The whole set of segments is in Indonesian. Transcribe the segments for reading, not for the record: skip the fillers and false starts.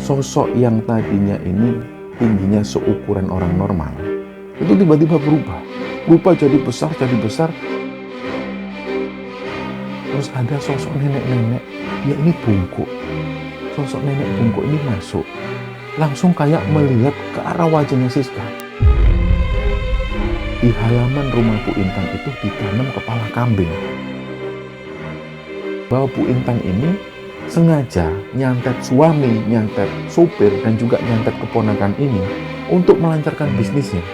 sosok yang tadinya ini tingginya seukuran orang normal, itu tiba-tiba berubah jadi besar, terus ada sosok nenek-nenek, ya ini bungkuk, sosok nenek bungkuk ini masuk, langsung kayak melihat ke arah wajahnya Siska. Di halaman rumah Bu Intan itu ditanam kepala kambing. Bahwa Bu Intan ini sengaja nyantet suami, nyantet supir, dan juga nyantet keponakan ini untuk melancarkan bisnisnya.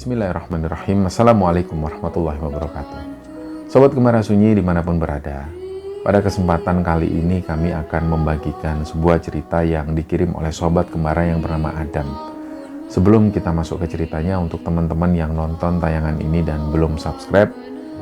Bismillahirrahmanirrahim. Assalamualaikum warahmatullahi wabarakatuh. Sobat Gemara Sunyi dimanapun berada, pada kesempatan kali ini kami akan membagikan sebuah cerita yang dikirim oleh Sobat Gemara yang bernama Adam. Sebelum kita masuk ke ceritanya, untuk teman-teman yang nonton tayangan ini dan belum subscribe,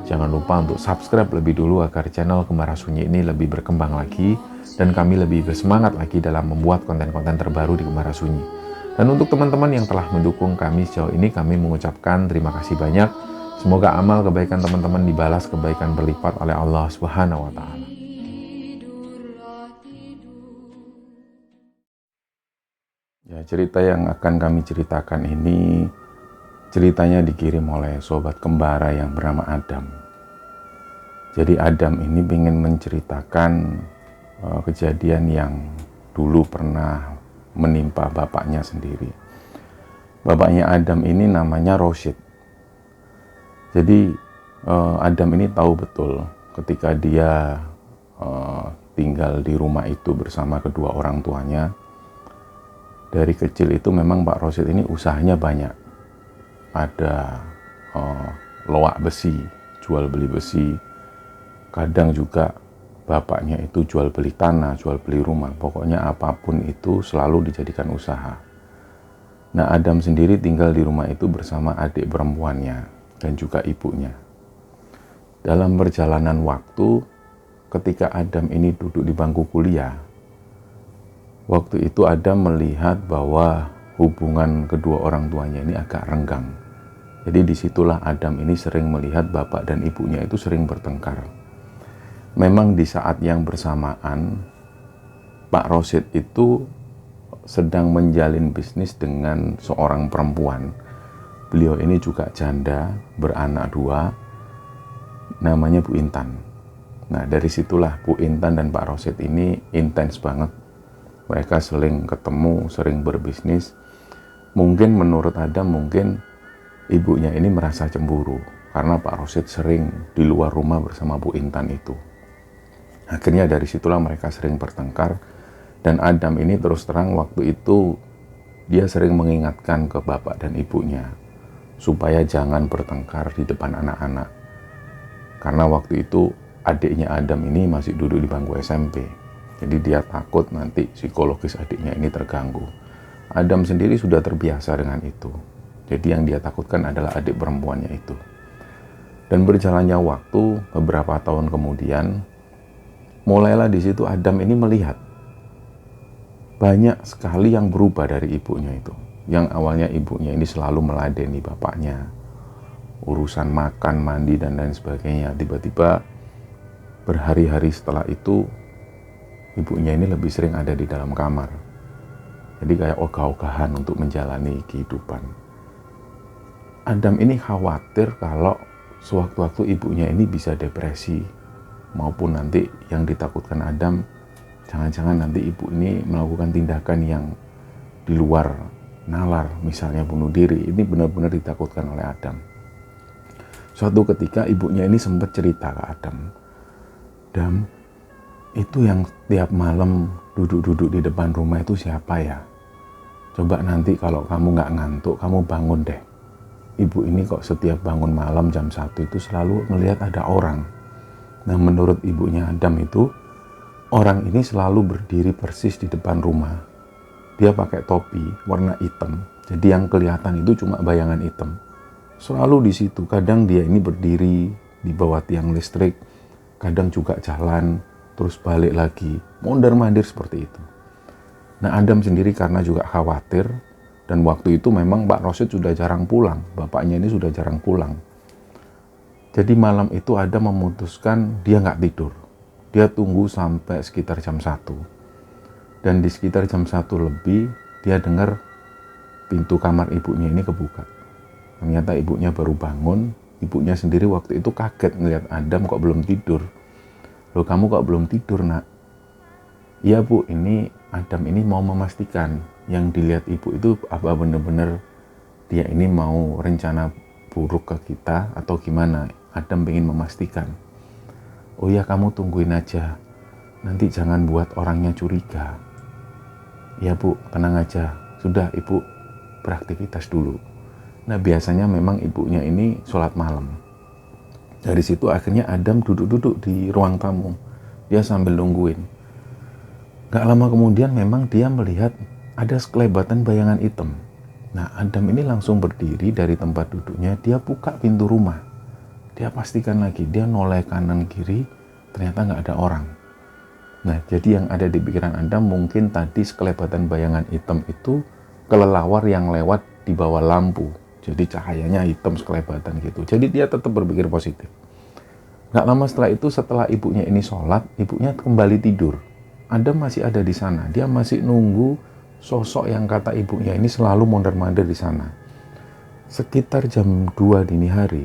jangan lupa untuk subscribe lebih dulu agar channel Gemara Sunyi ini lebih berkembang lagi dan kami lebih bersemangat lagi dalam membuat konten-konten terbaru di Gemara Sunyi. Dan untuk teman-teman yang telah mendukung kami sejauh ini, kami mengucapkan terima kasih banyak. Semoga amal kebaikan teman-teman dibalas kebaikan berlipat oleh Allah Subhanahu wa Ta'ala. Ya, cerita yang akan kami ceritakan ini ceritanya dikirim oleh sobat kembara yang bernama Adam. Jadi Adam ini ingin menceritakan kejadian yang dulu pernah menimpa bapaknya sendiri. Bapaknya Adam ini namanya Rosyid. Jadi Adam ini tahu betul ketika dia tinggal di rumah itu bersama kedua orang tuanya. Dari kecil itu memang Pak Rosyid ini usahanya banyak. Ada loak besi, jual beli besi. Kadang juga bapaknya itu jual beli tanah, jual beli rumah. Pokoknya apapun itu selalu dijadikan usaha. Nah, Adam sendiri tinggal di rumah itu bersama adik perempuannya dan juga ibunya. Dalam perjalanan waktu, ketika Adam ini duduk di bangku kuliah, waktu itu Adam melihat bahwa hubungan kedua orang tuanya ini agak renggang. Jadi disitulah Adam ini sering melihat bapak dan ibunya itu sering bertengkar. Memang di saat yang bersamaan, Pak Rosyid itu sedang menjalin bisnis dengan seorang perempuan. Beliau ini juga janda, beranak 2, namanya Bu Intan. Nah, dari situlah Bu Intan dan Pak Rosyid ini intens banget. Mereka sering ketemu, sering berbisnis. Mungkin menurut Adam, mungkin ibunya ini merasa cemburu karena Pak Rosyid sering di luar rumah bersama Bu Intan itu. Akhirnya dari situlah mereka sering bertengkar, dan Adam ini terus terang waktu itu dia sering mengingatkan ke bapak dan ibunya supaya jangan bertengkar di depan anak-anak. Karena waktu itu adiknya Adam ini masih duduk di bangku SMP. Jadi dia takut nanti psikologis adiknya ini terganggu. Adam sendiri sudah terbiasa dengan itu. Jadi yang dia takutkan adalah adik perempuannya itu. Dan berjalannya waktu, beberapa tahun kemudian, mulailah di situ Adam ini melihat banyak sekali yang berubah dari ibunya itu. Yang awalnya ibunya ini selalu meladeni bapaknya, urusan makan, mandi, dan lain sebagainya. Tiba-tiba berhari-hari setelah itu, ibunya ini lebih sering ada di dalam kamar. Jadi kayak ogah-ogahan untuk menjalani kehidupan. Adam ini khawatir kalau sewaktu-waktu ibunya ini bisa depresi, maupun nanti yang ditakutkan Adam, jangan-jangan nanti ibu ini melakukan tindakan yang di luar nalar, misalnya bunuh diri. Ini benar-benar ditakutkan oleh Adam. Suatu ketika ibunya ini sempat cerita ke Adam, "Dam, itu yang tiap malam duduk-duduk di depan rumah itu siapa ya? Coba nanti kalau kamu nggak ngantuk, kamu bangun deh. Ibu ini kok setiap bangun malam jam 1 itu selalu melihat ada orang." Nah, menurut ibunya Adam itu, orang ini selalu berdiri persis di depan rumah. Dia pakai topi warna hitam, jadi yang kelihatan itu cuma bayangan hitam. Selalu di situ, kadang dia ini berdiri di bawah tiang listrik, kadang juga jalan, terus balik lagi, mondar-mandir seperti itu. Nah, Adam sendiri karena juga khawatir, dan waktu itu memang Pak Rosid sudah jarang pulang, bapaknya ini sudah jarang pulang. Jadi malam itu Adam memutuskan dia nggak tidur. Dia tunggu sampai sekitar jam 1. Dan di sekitar jam 1 lebih, dia dengar pintu kamar ibunya ini kebuka. Ternyata ibunya baru bangun. Ibunya sendiri waktu itu kaget ngelihat Adam kok belum tidur. "Loh, kamu kok belum tidur, nak?" "Iya, Bu, ini Adam ini mau memastikan yang dilihat ibu itu apa benar-benar dia ini mau rencana buruk ke kita atau gimana. Adam ingin memastikan." "Oh ya, kamu tungguin aja. Nanti jangan buat orangnya curiga." "Ya, Bu, tenang aja. Sudah, Ibu beraktivitas dulu." Nah, biasanya memang ibunya ini sholat malam. Dari situ akhirnya Adam duduk-duduk di ruang tamu. Dia sambil nungguin. Gak lama kemudian memang dia melihat ada sekelebatan bayangan hitam. Nah, Adam ini langsung berdiri dari tempat duduknya. Dia buka pintu rumah. Dia pastikan lagi. Dia noleh kanan kiri. Ternyata gak ada orang. Nah, jadi yang ada di pikiran Adam mungkin tadi sekelebatan bayangan hitam itu kelelawar yang lewat di bawah lampu. Jadi cahayanya hitam sekelebatan gitu. Jadi dia tetap berpikir positif. Gak lama setelah itu, setelah ibunya ini sholat, ibunya kembali tidur. Adam masih ada di sana. Dia masih nunggu sosok yang kata ibunya ini selalu mondar-mandir di sana. Sekitar jam 2 dini hari,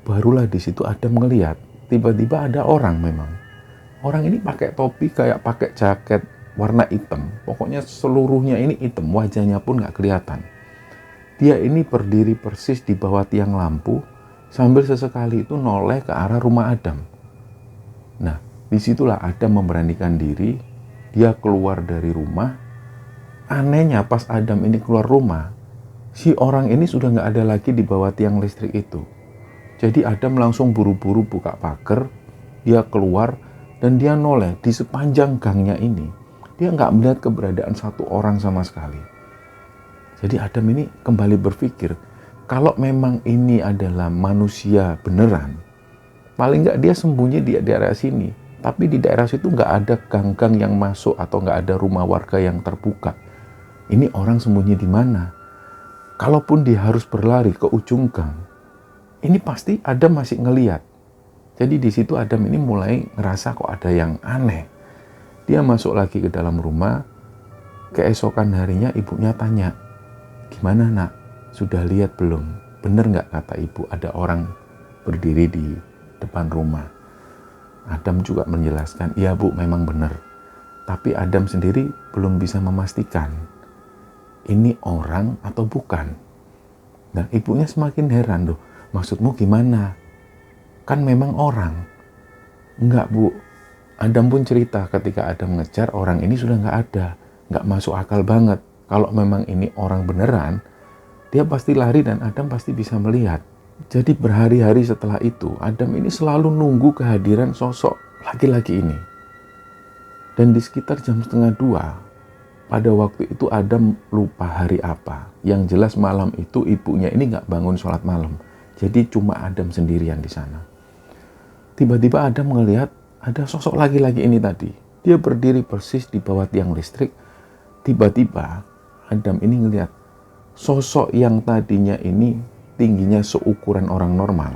barulah di situ Adam ngelihat tiba-tiba ada orang memang. Orang ini pakai topi kayak pakai jaket warna hitam. Pokoknya seluruhnya ini hitam, wajahnya pun nggak kelihatan. Dia ini berdiri persis di bawah tiang lampu sambil sesekali itu noleh ke arah rumah Adam. Nah, disitulah Adam memberanikan diri. Dia keluar dari rumah. Anehnya pas Adam ini keluar rumah, si orang ini sudah nggak ada lagi di bawah tiang listrik itu. Jadi Adam langsung buru-buru buka pagar. Dia keluar dan dia noleh di sepanjang gangnya ini. Dia nggak melihat keberadaan satu orang sama sekali. Jadi Adam ini kembali berpikir, kalau memang ini adalah manusia beneran, paling nggak dia sembunyi di daerah sini. Tapi di daerah situ nggak ada gang-gang yang masuk atau nggak ada rumah warga yang terbuka. Ini orang sembunyi di mana? Kalaupun dia harus berlari ke ujung gang, ini pasti Adam masih ngeliat. Jadi di situ Adam ini mulai ngerasa kok ada yang aneh. Dia masuk lagi ke dalam rumah. Keesokan harinya ibunya tanya, "Gimana, nak? Sudah lihat belum? Bener nggak kata ibu ada orang berdiri di depan rumah?" Adam juga menjelaskan, "Iya, Bu, memang benar." Tapi Adam sendiri belum bisa memastikan ini orang atau bukan. Dan ibunya semakin heran, "Loh, maksudmu gimana? Kan memang orang." "Enggak, Bu." Adam pun cerita ketika Adam ngejar, orang ini sudah nggak ada. Nggak masuk akal banget. Kalau memang ini orang beneran, dia pasti lari dan Adam pasti bisa melihat. Jadi berhari-hari setelah itu, Adam ini selalu nunggu kehadiran sosok laki-laki ini. Dan di sekitar jam 1:30, pada waktu itu Adam lupa hari apa. Yang jelas malam itu ibunya ini nggak bangun sholat malam. Jadi cuma Adam sendirian di sana. Tiba-tiba Adam melihat ada sosok laki-laki ini tadi. Dia berdiri persis di bawah tiang listrik. Tiba-tiba Adam ini ngelihat sosok yang tadinya ini tingginya seukuran orang normal.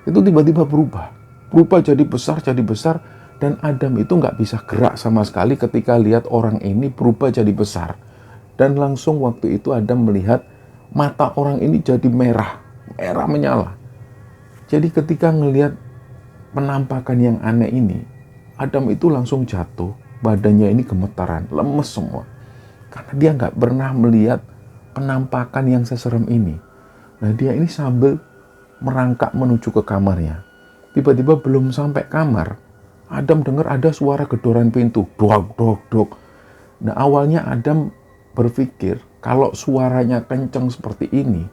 Itu tiba-tiba berubah jadi besar. Dan Adam itu nggak bisa gerak sama sekali ketika lihat orang ini berubah jadi besar. Dan langsung waktu itu Adam melihat mata orang ini jadi merah. merah menyala. Jadi ketika ngelihat penampakan yang aneh ini, Adam itu langsung jatuh, badannya ini gemetaran, lemes semua. Karena dia nggak pernah melihat penampakan yang seserem ini. Nah, dia ini sambil merangkak menuju ke kamarnya. Tiba-tiba belum sampai kamar, Adam dengar ada suara gedoran pintu, dok, dok, dok. Nah, awalnya Adam berpikir kalau suaranya kenceng seperti ini,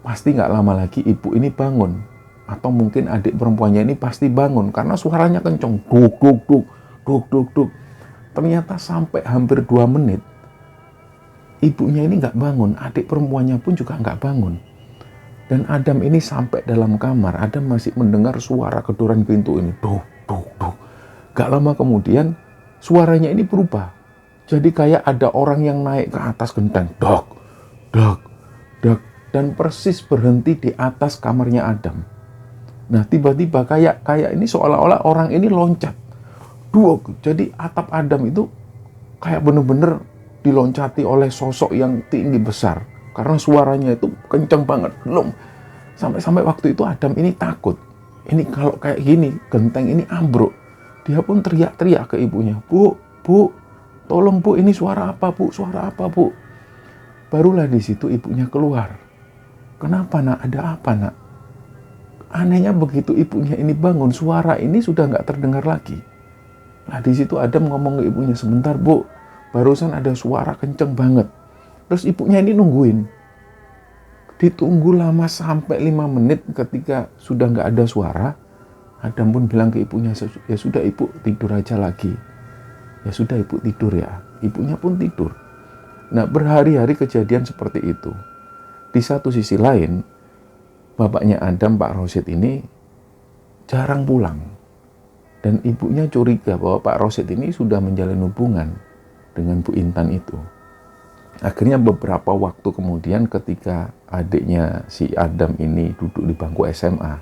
pasti nggak lama lagi ibu ini bangun. Atau mungkin adik perempuannya ini pasti bangun karena suaranya kenceng, duk, duk, duk, duk, duk, duk. Ternyata sampai hampir 2 menit, ibunya ini nggak bangun, adik perempuannya pun juga nggak bangun. Dan Adam ini sampai dalam kamar, Adam masih mendengar suara gedoran pintu ini, duk, duk, duk. Gak lama kemudian, suaranya ini berubah. Jadi kayak ada orang yang naik ke atas genteng, dok, dok, dok. Dan persis berhenti di atas kamarnya Adam. Nah, tiba-tiba kayak ini seolah-olah orang ini loncat. Duok. Jadi atap Adam itu kayak bener-bener diloncati oleh sosok yang tinggi besar. Karena suaranya itu kenceng banget. Belum. Sampai waktu itu Adam ini takut. Ini kalau kayak gini, genteng ini ambruk. Dia pun teriak-teriak ke ibunya. Bu, bu, tolong bu, ini suara apa bu? Suara apa bu? Barulah di situ ibunya keluar. Kenapa nak? Ada apa nak? Anehnya begitu ibunya ini bangun, suara ini sudah nggak terdengar lagi. Nah, di situ Adam ngomong ke ibunya, sebentar bu, barusan ada suara kenceng banget. Terus ibunya ini nungguin. Ditunggu lama sampai 5 menit. Ketika sudah nggak ada suara, Adam pun bilang ke ibunya, ya sudah ibu tidur aja lagi. Ya sudah ibu tidur ya. Ibunya pun tidur. Nah, berhari-hari kejadian seperti itu. Di satu sisi lain, bapaknya Adam, Pak Rosid ini jarang pulang. Dan ibunya curiga bahwa Pak Rosid ini sudah menjalin hubungan dengan Bu Intan itu. Akhirnya beberapa waktu kemudian ketika adiknya si Adam ini duduk di bangku SMA,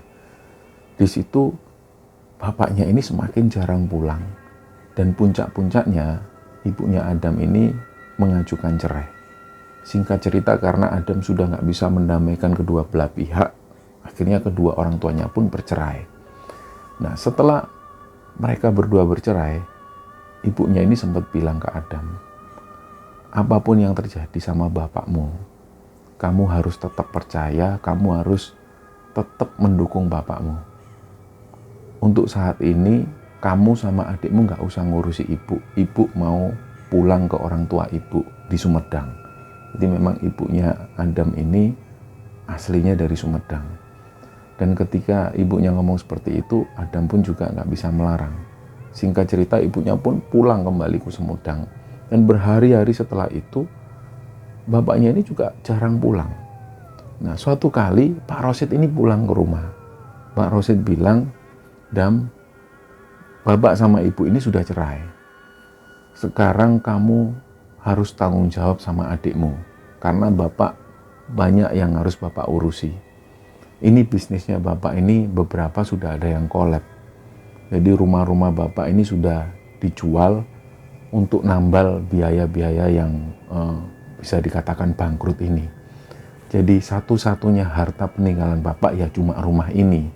di situ bapaknya ini semakin jarang pulang. Dan puncak-puncaknya ibunya Adam ini mengajukan cerai. Singkat cerita, karena Adam sudah nggak bisa mendamaikan kedua belah pihak, akhirnya kedua orang tuanya pun bercerai. Nah, setelah mereka berdua bercerai, ibunya ini sempat bilang ke Adam, apapun yang terjadi sama bapakmu, kamu harus tetap percaya, kamu harus tetap mendukung bapakmu. Untuk saat ini, kamu sama adikmu nggak usah ngurusi ibu. Ibu mau pulang ke orang tua ibu di Sumedang. Jadi memang ibunya Adam ini aslinya dari Sumedang. Dan ketika ibunya ngomong seperti itu, Adam pun juga nggak bisa melarang. Singkat cerita, ibunya pun pulang kembali ke Sumedang. Dan berhari-hari setelah itu, bapaknya ini juga jarang pulang. Nah, suatu kali Pak Rosid ini pulang ke rumah. Pak Rosid bilang, Dam, bapak sama ibu ini sudah cerai. Sekarang kamu harus tanggung jawab sama adikmu. Karena bapak banyak yang harus bapak urusi. Ini bisnisnya bapak ini beberapa sudah ada yang kolab. Jadi rumah-rumah bapak ini sudah dijual untuk nambal biaya-biaya yang bisa dikatakan bangkrut ini. Jadi satu-satunya harta peninggalan bapak ya cuma rumah ini.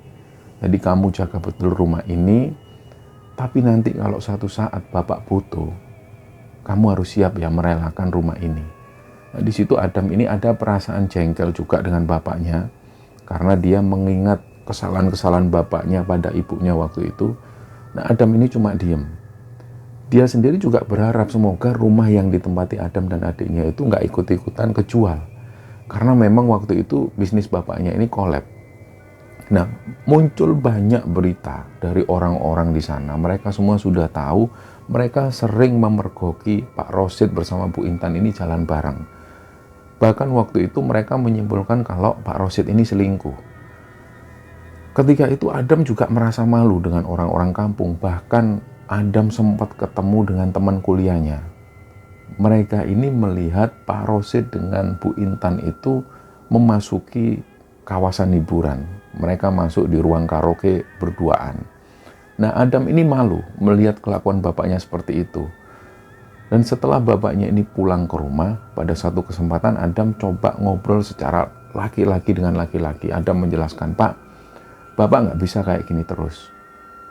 Jadi kamu jaga betul rumah ini, tapi nanti kalau satu saat bapak butuh, kamu harus siap ya merelakan rumah ini. Nah, di situ Adam ini ada perasaan jengkel juga dengan bapaknya, karena dia mengingat kesalahan-kesalahan bapaknya pada ibunya waktu itu. Nah, Adam ini cuma diem. Dia sendiri juga berharap semoga rumah yang ditempati Adam dan adiknya itu nggak ikut-ikutan kejual. Karena memang waktu itu bisnis bapaknya ini kolab. Nah, muncul banyak berita dari orang-orang di sana. Mereka semua sudah tahu, mereka sering memergoki Pak Rosid bersama Bu Intan ini jalan bareng. Bahkan waktu itu mereka menyimpulkan kalau Pak Rosid ini selingkuh. Ketika itu Adam juga merasa malu dengan orang-orang kampung. Bahkan Adam sempat ketemu dengan teman kuliahnya. Mereka ini melihat Pak Rosid dengan Bu Intan itu memasuki kawasan hiburan. Mereka masuk di ruang karaoke berduaan. Nah, Adam ini malu melihat kelakuan bapaknya seperti itu. Dan setelah bapaknya ini pulang ke rumah, pada satu kesempatan Adam coba ngobrol secara laki-laki dengan laki-laki. Adam menjelaskan, Pak, Bapak nggak bisa kayak gini terus.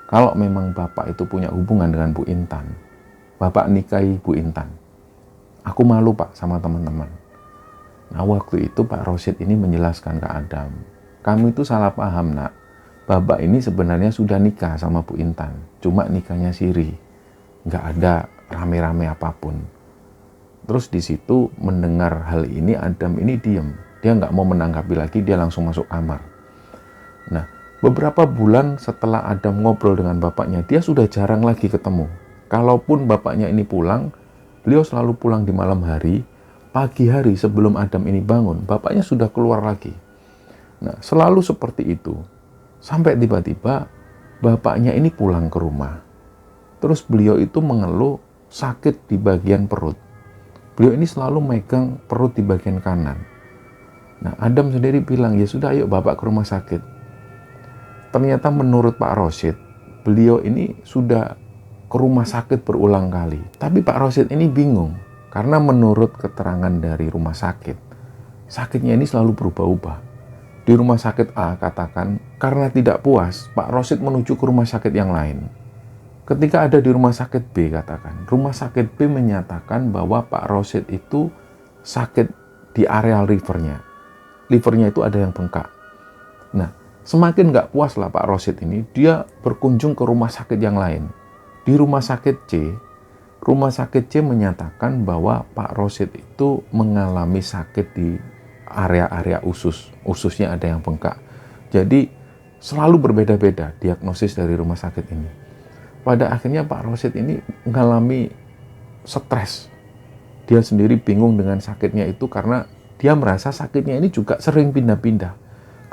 Kalau memang Bapak itu punya hubungan dengan Bu Intan, Bapak nikahi Bu Intan. Aku malu, Pak, sama teman-teman. Nah, waktu itu Pak Rosyid ini menjelaskan ke Adam, kamu itu salah paham, nak. Bapak ini sebenarnya sudah nikah sama Bu Intan, cuma nikahnya siri, nggak ada rame-rame apapun. Terus di situ mendengar hal ini, Adam ini diem. Dia nggak mau menanggapi lagi, dia langsung masuk kamar. Nah, beberapa bulan setelah Adam ngobrol dengan bapaknya, dia sudah jarang lagi ketemu. Kalaupun bapaknya ini pulang, beliau selalu pulang di malam hari. Pagi hari sebelum Adam ini bangun, bapaknya sudah keluar lagi. Nah, selalu seperti itu. Sampai tiba-tiba bapaknya ini pulang ke rumah. Terus beliau itu mengeluh sakit di bagian perut. Beliau ini selalu megang perut di bagian kanan. Nah, Adam sendiri bilang, ya sudah, ayo Bapak ke rumah sakit. Ternyata menurut Pak Rosyid, beliau ini sudah ke rumah sakit berulang kali. Tapi Pak Rosyid ini bingung, karena menurut keterangan dari rumah sakit, sakitnya ini selalu berubah-ubah. Di rumah sakit A katakan, karena tidak puas, Pak Rosyid menuju ke rumah sakit yang lain. Ketika ada di rumah sakit B katakan, rumah sakit B menyatakan bahwa Pak Rosyid itu sakit di area livernya. Livernya itu ada yang bengkak. Nah, semakin nggak puas lah Pak Rosyid ini, dia berkunjung ke rumah sakit yang lain. Di rumah sakit C menyatakan bahwa Pak Rosyid itu mengalami sakit di area-area ususnya ada yang bengkak. Jadi selalu berbeda-beda diagnosis dari rumah sakit ini. Pada akhirnya Pak Rosyid ini mengalami stres. Dia sendiri bingung dengan sakitnya itu karena dia merasa sakitnya ini juga sering pindah-pindah.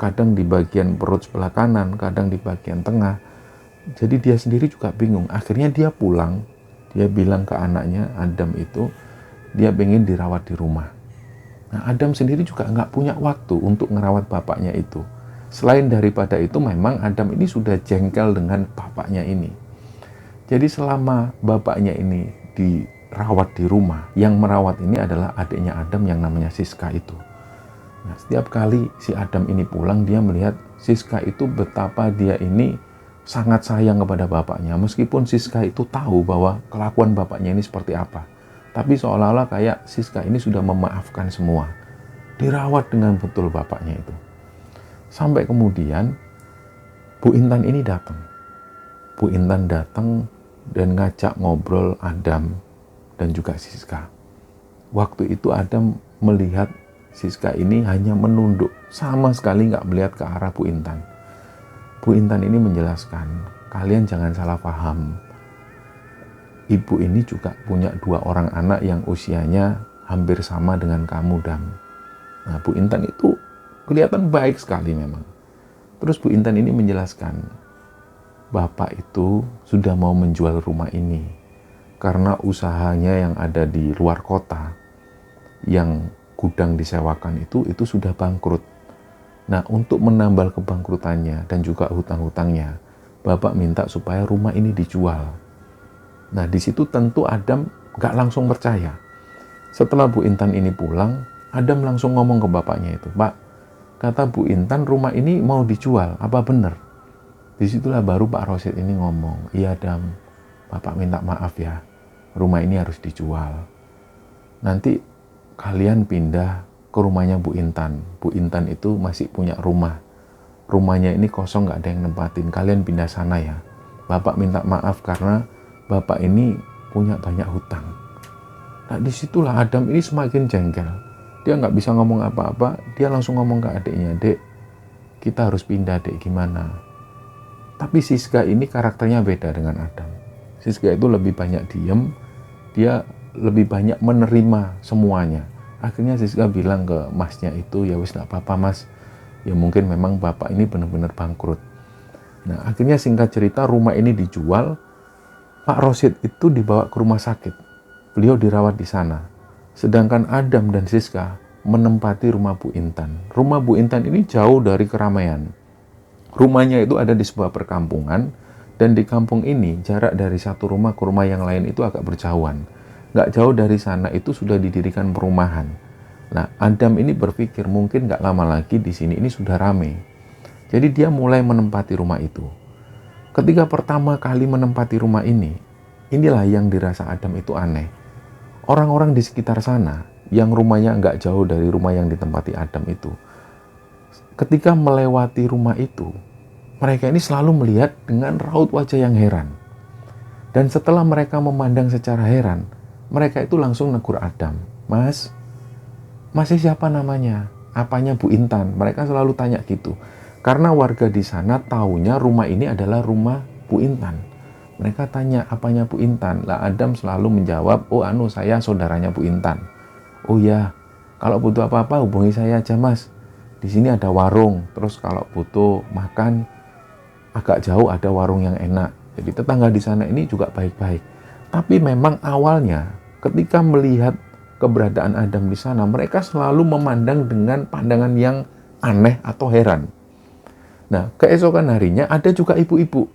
Kadang di bagian perut sebelah kanan, kadang di bagian tengah. Jadi dia sendiri juga bingung. Akhirnya dia pulang. Dia bilang ke anaknya, Adam itu, dia pengen dirawat di rumah. Nah, Adam sendiri juga nggak punya waktu untuk ngerawat bapaknya itu. Selain daripada itu, memang Adam ini sudah jengkel dengan bapaknya ini. Jadi selama bapaknya ini dirawat di rumah, yang merawat ini adalah adiknya Adam yang namanya Siska itu. Nah, setiap kali si Adam ini pulang, dia melihat Siska itu betapa dia ini sangat sayang kepada bapaknya. Meskipun Siska itu tahu bahwa kelakuan bapaknya ini seperti apa. Tapi seolah-olah kayak Siska ini sudah memaafkan semua. Dirawat dengan betul bapaknya itu. Sampai kemudian Bu Intan ini datang. Bu Intan datang dan ngajak ngobrol Adam dan juga Siska. Waktu itu Adam melihat Siska ini hanya menunduk, sama sekali nggak melihat ke arah Bu Intan. Bu Intan ini menjelaskan, kalian jangan salah paham. Ibu ini juga punya 2 orang anak yang usianya hampir sama dengan kamu, Dam. Nah, Bu Intan itu kelihatan baik sekali memang. Terus Bu Intan ini menjelaskan, Bapak itu sudah mau menjual rumah ini karena usahanya yang ada di luar kota, yang gudang disewakan itu sudah bangkrut. Nah, untuk menambal kebangkrutannya dan juga hutang-hutangnya, Bapak minta supaya rumah ini dijual. Nah, di situ tentu Adam gak langsung percaya. Setelah Bu Intan ini pulang, Adam langsung ngomong ke bapaknya itu, Pak, kata Bu Intan rumah ini mau dijual, apa benar? Disitulah baru Pak Rosyid ini ngomong, iya Adam, Bapak minta maaf ya, rumah ini harus dijual. Nanti kalian pindah ke rumahnya Bu Intan. Bu Intan itu masih punya rumah. Rumahnya ini kosong, gak ada yang nempatin. Kalian pindah sana ya. Bapak minta maaf karena Bapak ini punya banyak hutang. Nah, disitulah Adam ini semakin jengkel. Dia nggak bisa ngomong apa-apa. Dia langsung ngomong ke adiknya, Dek, kita harus pindah, Dek, gimana? Tapi Siska ini karakternya beda dengan Adam. Siska itu lebih banyak diem. Dia lebih banyak menerima semuanya. Akhirnya Siska bilang ke masnya itu, ya wis nggak apa-apa mas. Ya mungkin memang bapak ini benar-benar bangkrut. Nah, akhirnya singkat cerita rumah ini dijual. Pak Rosyid itu dibawa ke rumah sakit. Beliau dirawat di sana. Sedangkan Adam dan Siska menempati rumah Bu Intan. Rumah Bu Intan ini jauh dari keramaian. Rumahnya itu ada di sebuah perkampungan. Dan di kampung ini jarak dari satu rumah ke rumah yang lain itu agak berjauhan. Nggak jauh dari sana itu sudah didirikan perumahan. Nah, Adam ini berpikir mungkin nggak lama lagi di sini ini sudah rame. Jadi dia mulai menempati rumah itu. Ketika pertama kali menempati rumah ini, inilah yang dirasa Adam itu aneh. Orang-orang di sekitar sana, yang rumahnya nggak jauh dari rumah yang ditempati Adam itu, ketika melewati rumah itu, mereka ini selalu melihat dengan raut wajah yang heran. Dan setelah mereka memandang secara heran, mereka itu langsung negur Adam. Mas, masih siapa namanya? Apanya Bu Intan? Mereka selalu tanya gitu. Karena warga di sana taunya rumah ini adalah rumah Bu Intan. Mereka tanya, apanya Bu Intan? Lah Adam selalu menjawab, oh saya saudaranya Bu Intan. Oh ya, kalau butuh apa-apa hubungi saya aja mas. Di sini ada warung, terus kalau butuh makan agak jauh ada warung yang enak. Jadi tetangga di sana ini juga baik-baik. Tapi memang awalnya ketika melihat keberadaan Adam di sana, mereka selalu memandang dengan pandangan yang aneh atau heran. Nah, keesokan harinya ada juga ibu-ibu.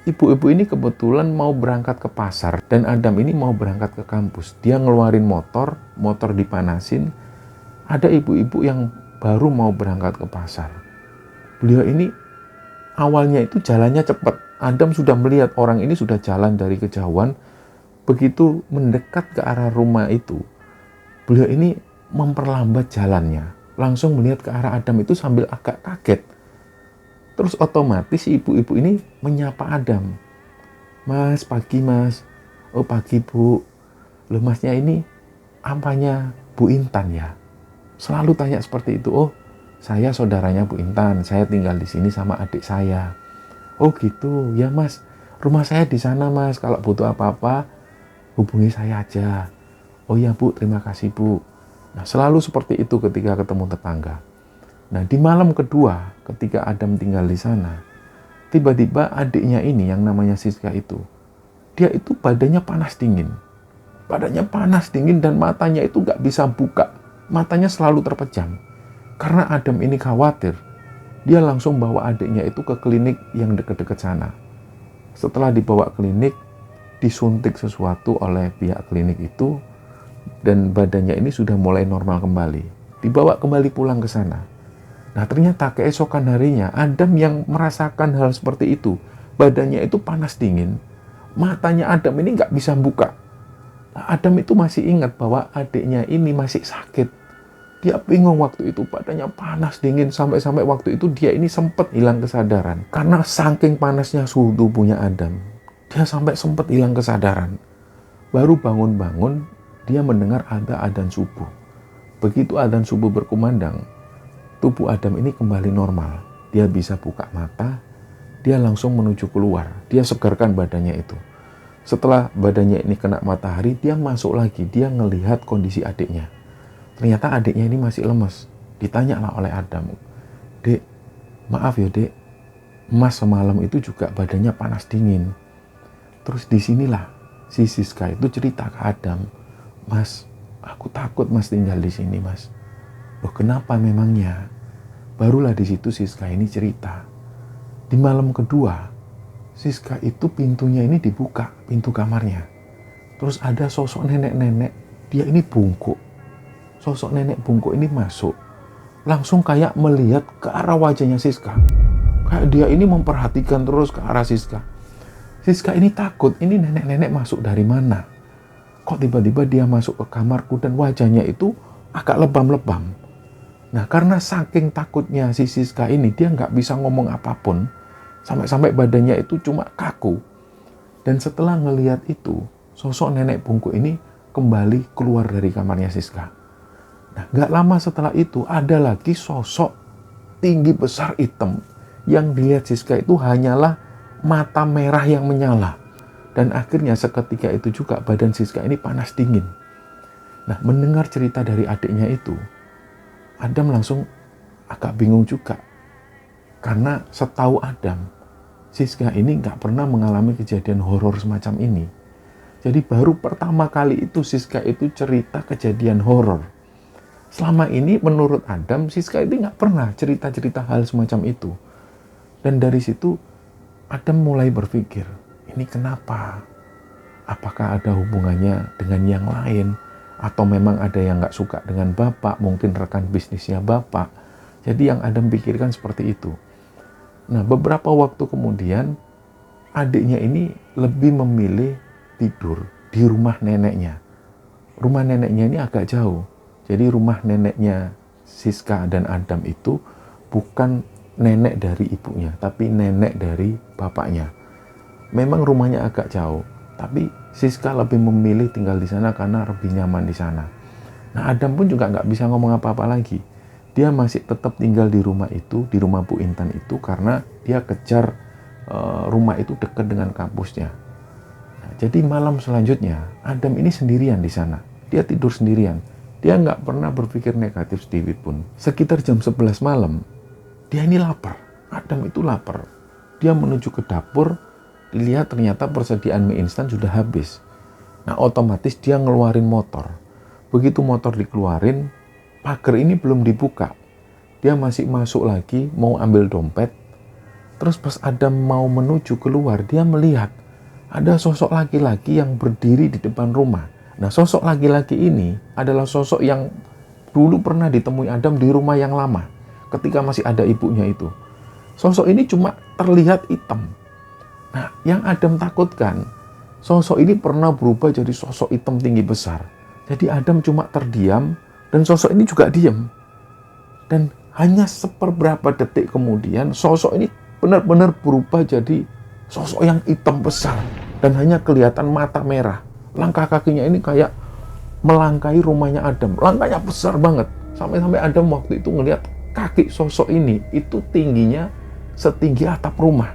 Ibu-ibu ini kebetulan mau berangkat ke pasar dan Adam ini mau berangkat ke kampus. Dia ngeluarin motor dipanasin. Ada ibu-ibu yang baru mau berangkat ke pasar. Beliau ini awalnya itu jalannya cepat. Adam sudah melihat orang ini sudah jalan dari kejauhan. Begitu mendekat ke arah rumah itu, beliau ini memperlambat jalannya. Langsung melihat ke arah Adam itu sambil agak kaget. Terus otomatis ibu-ibu ini menyapa Adam. Mas, pagi mas. Oh pagi bu. Loh masnya ini apanya Bu Intan ya? Selalu tanya seperti itu. Oh saya saudaranya Bu Intan. Saya tinggal di sini sama adik saya. Oh gitu ya mas. Rumah saya di sana mas. Kalau butuh apa-apa hubungi saya aja. Oh ya bu, terima kasih bu. Nah selalu seperti itu ketika ketemu tetangga. Nah di malam kedua ketika Adam tinggal di sana, tiba-tiba adiknya ini yang namanya Siska itu, dia itu badannya panas dingin. Badannya panas dingin dan matanya itu nggak bisa buka. Matanya selalu terpejam. Karena Adam ini khawatir, dia langsung bawa adiknya itu ke klinik yang dekat-dekat sana. Setelah dibawa klinik, disuntik sesuatu oleh pihak klinik itu, dan badannya ini sudah mulai normal kembali. Dibawa kembali pulang ke sana. Nah ternyata keesokan harinya Adam yang merasakan hal seperti itu. Badannya itu panas dingin. Matanya Adam ini nggak bisa buka. Nah, Adam itu masih ingat bahwa adiknya ini masih sakit. Dia bingung waktu itu, badannya panas dingin. Sampai-sampai waktu itu dia ini sempat hilang kesadaran. Karena saking panasnya suhu tubuhnya Adam, dia sampai sempat hilang kesadaran. Baru bangun-bangun, dia mendengar ada adzan subuh. Begitu adzan subuh berkumandang, tubuh Adam ini kembali normal. Dia bisa buka mata, dia langsung menuju keluar. Dia segarkan badannya itu. Setelah badannya ini kena matahari, dia masuk lagi. Dia ngelihat kondisi adiknya. Ternyata adiknya ini masih lemes. Ditanyalah oleh Adam, Dek, maaf ya dek, Mas semalam itu juga badannya panas dingin. Terus disinilah si Siska itu cerita ke Adam, Mas, aku takut mas tinggal di sini mas. Loh kenapa memangnya? Barulah di situ Siska ini cerita. Di malam kedua, Siska itu pintunya ini dibuka, pintu kamarnya. Terus ada sosok nenek-nenek, dia ini bungkuk. Sosok nenek bungkuk ini masuk. Langsung kayak melihat ke arah wajahnya Siska. Kayak dia ini memperhatikan terus ke arah Siska. Siska ini takut, ini nenek-nenek masuk dari mana? Kok tiba-tiba dia masuk ke kamarku dan wajahnya itu agak lebam-lebam. Nah karena saking takutnya si Siska ini, dia nggak bisa ngomong apapun. Sampai-sampai badannya itu cuma kaku. Dan setelah ngelihat itu, sosok nenek bungkuk ini kembali keluar dari kamarnya Siska. Nah nggak lama setelah itu, ada lagi sosok tinggi besar hitam. Yang dilihat Siska itu hanyalah mata merah yang menyala. Dan akhirnya seketika itu juga badan Siska ini panas dingin. Nah mendengar cerita dari adiknya itu, Adam langsung agak bingung juga. Karena setahu Adam, Siska ini nggak pernah mengalami kejadian horor semacam ini. Jadi baru pertama kali itu Siska itu cerita kejadian horor. Selama ini menurut Adam, Siska itu nggak pernah cerita-cerita hal semacam itu. Dan dari situ Adam mulai berpikir, ini kenapa? Apakah ada hubungannya dengan yang lain? atau memang ada yang nggak suka dengan bapak, mungkin rekan bisnisnya bapak. Jadi yang Adam pikirkan seperti itu. Nah, beberapa waktu kemudian adiknya ini lebih memilih tidur di rumah neneknya. Rumah neneknya ini agak jauh. Jadi rumah neneknya Siska dan Adam itu bukan nenek dari ibunya, tapi nenek dari bapaknya. Memang rumahnya agak jauh, tapi Siska lebih memilih tinggal di sana karena lebih nyaman di sana. Nah, Adam pun juga nggak bisa ngomong apa-apa lagi. Dia masih tetap tinggal di rumah itu, di rumah Bu Intan itu, karena dia kejar rumah itu dekat dengan kampusnya. Nah, jadi malam selanjutnya, Adam ini sendirian di sana. Dia tidur sendirian. Dia nggak pernah berpikir negatif sedikit pun. Sekitar jam 11 malam, dia ini lapar. Adam itu lapar. Dia menuju ke dapur, dilihat ternyata persediaan mie instan sudah habis. Nah, otomatis dia ngeluarin motor. Begitu motor dikeluarin, pagar ini belum dibuka. Dia masih masuk lagi, mau ambil dompet. Terus pas Adam mau menuju keluar, dia melihat ada sosok laki-laki yang berdiri di depan rumah. Nah, sosok laki-laki ini adalah sosok yang dulu pernah ditemui Adam di rumah yang lama, ketika masih ada ibunya itu. Sosok ini cuma terlihat hitam. Nah, yang Adam takutkan, sosok ini pernah berubah jadi sosok hitam tinggi besar. Jadi Adam cuma terdiam, dan sosok ini juga diam. Dan hanya seperberapa detik kemudian, sosok ini benar-benar berubah jadi sosok yang hitam besar. Dan hanya kelihatan mata merah. Langkah kakinya ini kayak melangkahi rumahnya Adam. Langkahnya besar banget. Sampai-sampai Adam waktu itu ngelihat kaki sosok ini, itu tingginya setinggi atap rumah.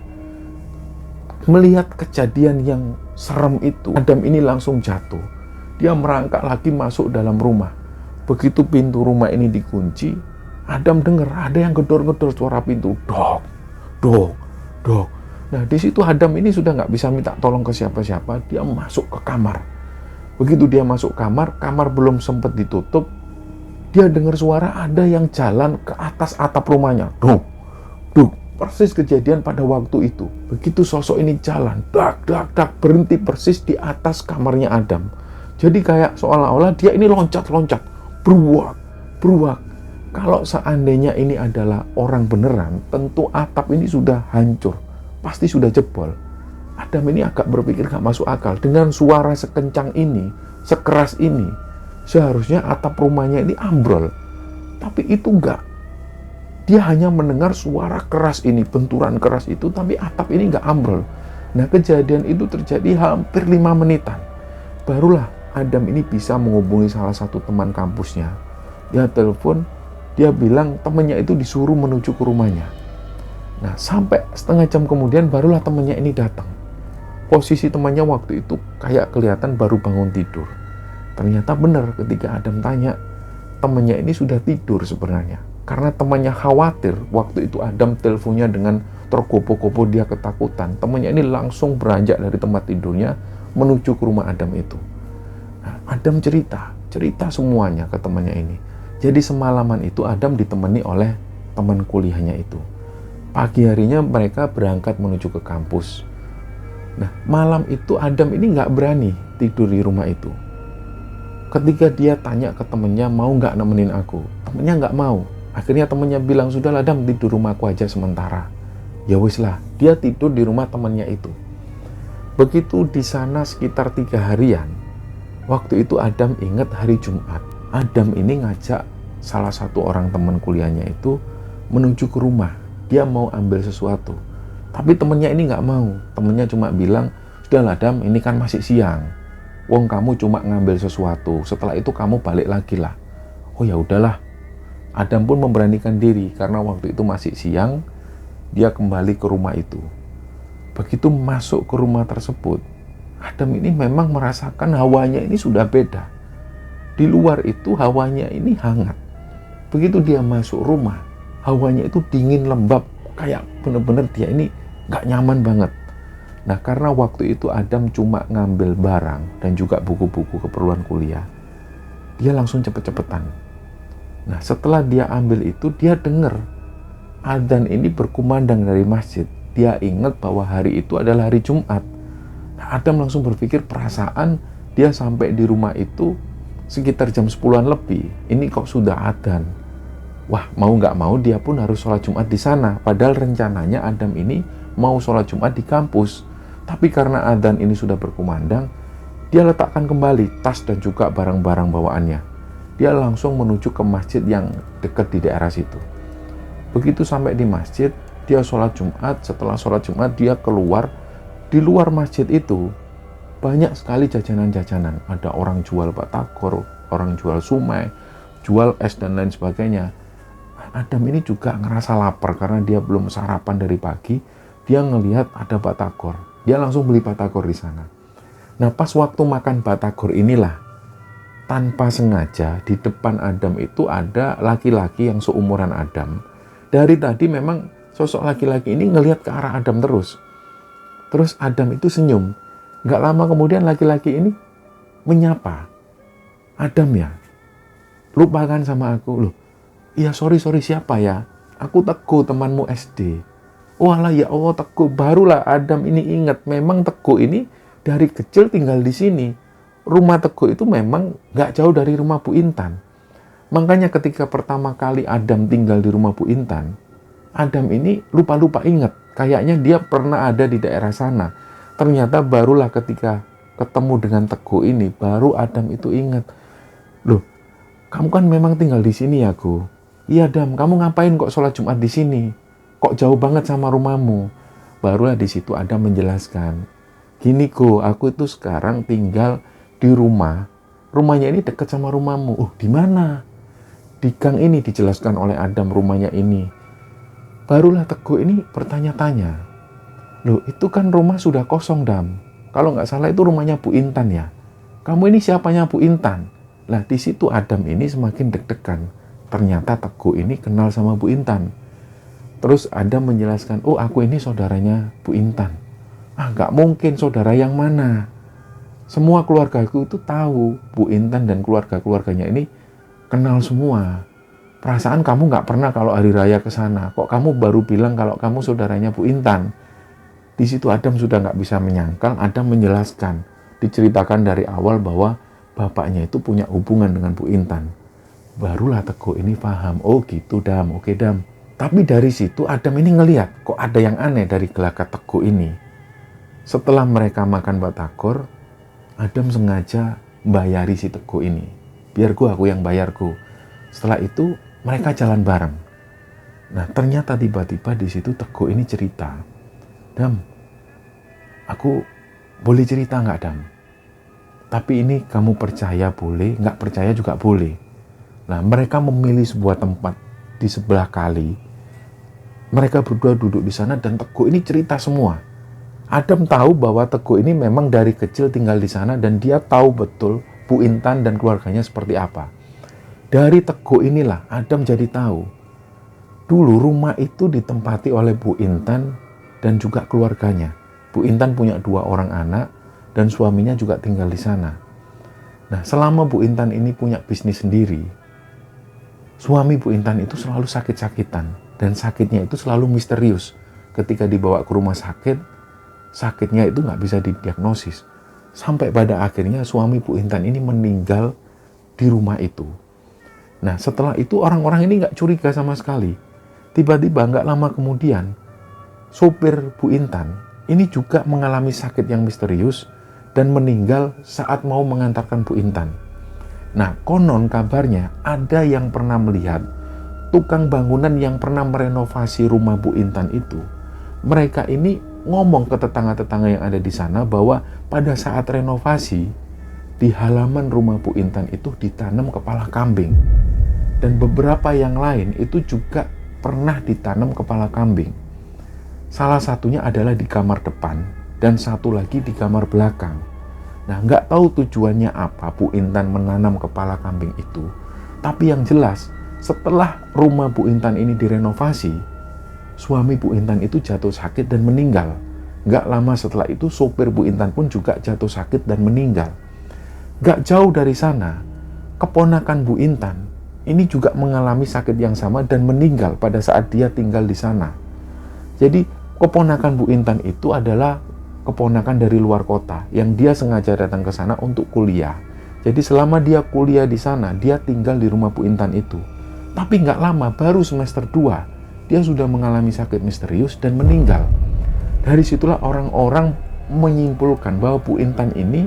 Melihat kejadian yang serem itu, Adam ini langsung jatuh. Dia merangkak lagi masuk dalam rumah. Begitu pintu rumah ini dikunci, Adam dengar ada yang gedor-gedor suara pintu. Dok, dok, dok. Nah, di situ Adam ini sudah nggak bisa minta tolong ke siapa-siapa. Dia masuk ke kamar. Begitu dia masuk kamar, kamar belum sempat ditutup, dia dengar suara ada yang jalan ke atas atap rumahnya. Dok, dok. Persis kejadian pada waktu itu. Begitu sosok ini jalan, dak, dak, dak, berhenti persis di atas kamarnya Adam. Jadi kayak seolah-olah dia ini loncat-loncat. Beruak, beruak. Kalau seandainya ini adalah orang beneran, tentu atap ini sudah hancur. Pasti sudah jebol. Adam ini agak berpikir gak masuk akal. Dengan suara sekencang ini, sekeras ini, seharusnya atap rumahnya ini ambrol. Tapi itu enggak. Dia hanya mendengar suara keras ini, benturan keras itu, tapi atap ini enggak ambrol. Nah, kejadian itu terjadi hampir 5 menitan. Barulah Adam ini bisa menghubungi salah satu teman kampusnya. Dia telepon, dia bilang temannya itu disuruh menuju ke rumahnya. Nah, sampai setengah jam kemudian barulah temannya ini datang. Posisi temannya waktu itu kayak kelihatan baru bangun tidur. Ternyata benar ketika Adam tanya, temannya ini sudah tidur sebenarnya. Karena temannya khawatir, waktu itu Adam teleponnya dengan tergopoh-gopoh, dia ketakutan. Temannya ini langsung beranjak dari tempat tidurnya menuju ke rumah Adam itu. Nah, Adam cerita semuanya ke temannya ini. Jadi semalaman itu Adam ditemani oleh teman kuliahnya itu. Pagi harinya mereka berangkat menuju ke kampus. Nah, malam itu Adam ini nggak berani tidur di rumah itu. Ketika dia tanya ke temennya, mau nggak nemenin aku? Temennya nggak mau. Akhirnya temennya bilang, sudahlah Adam, tidur rumahku aja sementara. Ya wis lah, dia tidur di rumah temennya itu. Begitu di sana sekitar 3 harian, waktu itu Adam ingat hari Jumat. Adam ini ngajak salah satu orang teman kuliahnya itu menuju ke rumah. Dia mau ambil sesuatu. Tapi temennya ini nggak mau. Temennya cuma bilang, sudahlah Adam, ini kan masih siang. Wong kamu cuma ngambil sesuatu. Setelah itu kamu balik lagi lah. Oh ya udahlah. Adam pun memberanikan diri karena waktu itu masih siang. Dia kembali ke rumah itu. Begitu masuk ke rumah tersebut, Adam ini memang merasakan hawanya ini sudah beda. Di luar itu hawanya ini hangat. Begitu dia masuk rumah, hawanya itu dingin lembab. Kayak bener-bener dia ini gak nyaman banget. Nah, karena waktu itu Adam cuma ngambil barang dan juga buku-buku keperluan kuliah, dia langsung cepet-cepetan. Nah, setelah dia ambil itu, dia dengar adzan ini berkumandang dari masjid. Dia ingat bahwa hari itu adalah hari Jumat. Nah, Adam langsung berpikir perasaan dia sampai di rumah itu sekitar jam 10-an lebih, ini kok sudah adzan. Wah, mau nggak mau dia pun harus sholat Jumat di sana. Padahal rencananya Adam ini mau sholat Jumat di kampus. Tapi karena adzan ini sudah berkumandang, dia letakkan kembali tas dan juga barang-barang bawaannya. Dia langsung menuju ke masjid yang dekat di daerah situ. Begitu sampai di masjid, dia sholat Jumat. Setelah sholat Jumat, dia keluar. Di luar masjid itu, banyak sekali jajanan-jajanan. Ada orang jual batagor, orang jual sumai, jual es dan lain sebagainya. Adam ini juga ngerasa lapar karena dia belum sarapan dari pagi. Dia ngelihat ada batagor. Dia langsung beli batagor di sana. Nah, pas waktu makan batagor inilah, tanpa sengaja di depan Adam itu ada laki-laki yang seumuran Adam. Dari tadi memang sosok laki-laki ini ngelihat ke arah Adam terus. Terus Adam itu senyum. Nggak lama kemudian laki-laki ini menyapa. Adam ya, lupakan sama aku. Loh, iya sorry siapa ya? Aku Teguh, temanmu SD. Walah ya Allah, Teguh. Barulah Adam ini ingat, memang Teguh ini dari kecil tinggal di sini. Rumah Teguh itu memang nggak jauh dari rumah Bu Intan. Makanya ketika pertama kali Adam tinggal di rumah Bu Intan, Adam ini lupa-lupa ingat. Kayaknya dia pernah ada di daerah sana. Ternyata barulah ketika ketemu dengan Teguh ini, baru Adam itu ingat. Loh, kamu kan memang tinggal di sini ya, Go? Iya, Adam, kamu ngapain kok sholat Jumat di sini? Kok jauh banget sama rumahmu? Barulah di situ Adam menjelaskan. Gini, Go, aku itu sekarang tinggal di rumah. Rumahnya ini dekat sama rumahmu. Di mana? Di gang ini, dijelaskan oleh Adam rumahnya ini. Barulah Teguh ini bertanya-tanya. Loh, itu kan rumah sudah kosong, Dam. Kalau nggak salah itu rumahnya Bu Intan ya. Kamu ini siapanya Bu Intan? Lah, di situ Adam ini semakin deg-degan. Ternyata Teguh ini kenal sama Bu Intan. Terus Adam menjelaskan, oh aku ini saudaranya Bu Intan. Nggak mungkin, saudara yang mana? Semua keluargaku itu tahu Bu Intan dan keluarga-keluarganya ini kenal semua. Perasaan kamu nggak pernah kalau hari raya ke sana. Kok kamu baru bilang kalau kamu saudaranya Bu Intan? Di situ Adam sudah nggak bisa menyangkal. Adam menjelaskan, diceritakan dari awal bahwa bapaknya itu punya hubungan dengan Bu Intan. Barulah Teguh ini paham. Oh gitu, Dam. Oke, Dam. Tapi dari situ Adam ini ngelihat kok ada yang aneh dari gelagat Teguh ini. Setelah mereka makan batagor, Adam sengaja bayari si Teguh ini. Biar aku yang bayar, Go. Setelah itu mereka jalan bareng. Nah, ternyata tiba-tiba di situ Teguh ini cerita. Dam, aku boleh cerita nggak, Dam? Tapi ini kamu percaya boleh, nggak percaya juga boleh. Nah, mereka memilih sebuah tempat di sebelah kali. Mereka berdua duduk di sana dan Teguh ini cerita semua. Adam tahu bahwa Teguh ini memang dari kecil tinggal di sana dan dia tahu betul Bu Intan dan keluarganya seperti apa. Dari Teguh inilah Adam jadi tahu. Dulu rumah itu ditempati oleh Bu Intan dan juga keluarganya. Bu Intan punya 2 orang anak dan suaminya juga tinggal di sana. Nah, selama Bu Intan ini punya bisnis sendiri, suami Bu Intan itu selalu sakit-sakitan dan sakitnya itu selalu misterius. Ketika dibawa ke rumah sakit, sakitnya itu nggak bisa didiagnosis. Sampai pada akhirnya suami Bu Intan ini meninggal di rumah itu. Nah, setelah itu orang-orang ini nggak curiga sama sekali. Tiba-tiba nggak lama kemudian, sopir Bu Intan ini juga mengalami sakit yang misterius dan meninggal saat mau mengantarkan Bu Intan. Nah, konon kabarnya ada yang pernah melihat tukang bangunan yang pernah merenovasi rumah Bu Intan itu. Mereka ini ngomong ke tetangga-tetangga yang ada di sana bahwa pada saat renovasi, di halaman rumah Bu Intan itu ditanam kepala kambing. Dan beberapa yang lain itu juga pernah ditanam kepala kambing. Salah satunya adalah di kamar depan dan satu lagi di kamar belakang. Nah, nggak tahu tujuannya apa Bu Intan menanam kepala kambing itu. Tapi yang jelas, setelah rumah Bu Intan ini direnovasi, suami Bu Intan itu jatuh sakit dan meninggal. Nggak lama setelah itu, sopir Bu Intan pun juga jatuh sakit dan meninggal. Nggak jauh dari sana, keponakan Bu Intan ini juga mengalami sakit yang sama dan meninggal pada saat dia tinggal di sana. Jadi, keponakan Bu Intan itu adalah keponakan dari luar kota yang dia sengaja datang ke sana untuk kuliah. Jadi selama dia kuliah di sana, dia tinggal di rumah Bu Intan itu. Tapi nggak lama, baru semester 2, dia sudah mengalami sakit misterius dan meninggal. Dari situlah orang-orang menyimpulkan bahwa Bu Intan ini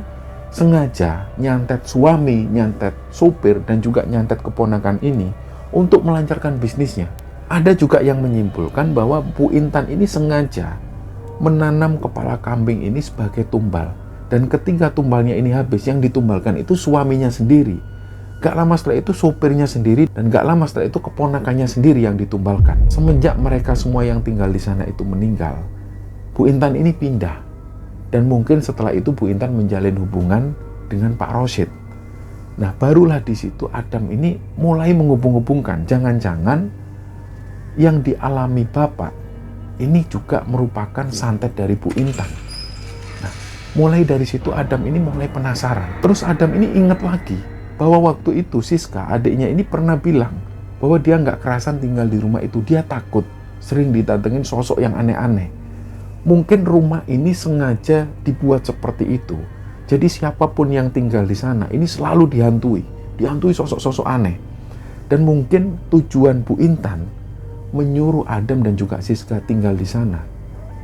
sengaja nyantet suami, nyantet sopir, dan juga nyantet keponakan ini untuk melancarkan bisnisnya. Ada juga yang menyimpulkan bahwa Bu Intan ini sengaja menanam kepala kambing ini sebagai tumbal. Dan ketika tumbalnya ini habis, yang ditumbalkan itu suaminya sendiri. Gak lama setelah itu sopirnya sendiri, dan gak lama setelah itu keponakannya sendiri yang ditumbalkan. Semenjak mereka semua yang tinggal di sana itu meninggal, Bu Intan ini pindah. Dan mungkin setelah itu Bu Intan menjalin hubungan dengan Pak Rosid. Nah, barulah di situ Adam ini mulai menghubung-hubungkan, jangan-jangan yang dialami Bapak ini juga merupakan santet dari Bu Intan. Mulai dari situ Adam ini mulai penasaran. Terus Adam ini ingat lagi bahwa waktu itu Siska, adiknya ini pernah bilang bahwa dia nggak kerasan tinggal di rumah itu. Dia takut, sering didatengin sosok yang aneh-aneh. Mungkin rumah ini sengaja dibuat seperti itu. Jadi siapapun yang tinggal di sana ini selalu dihantui sosok-sosok aneh. Dan mungkin tujuan Bu Intan menyuruh Adam dan juga Siska tinggal di sana,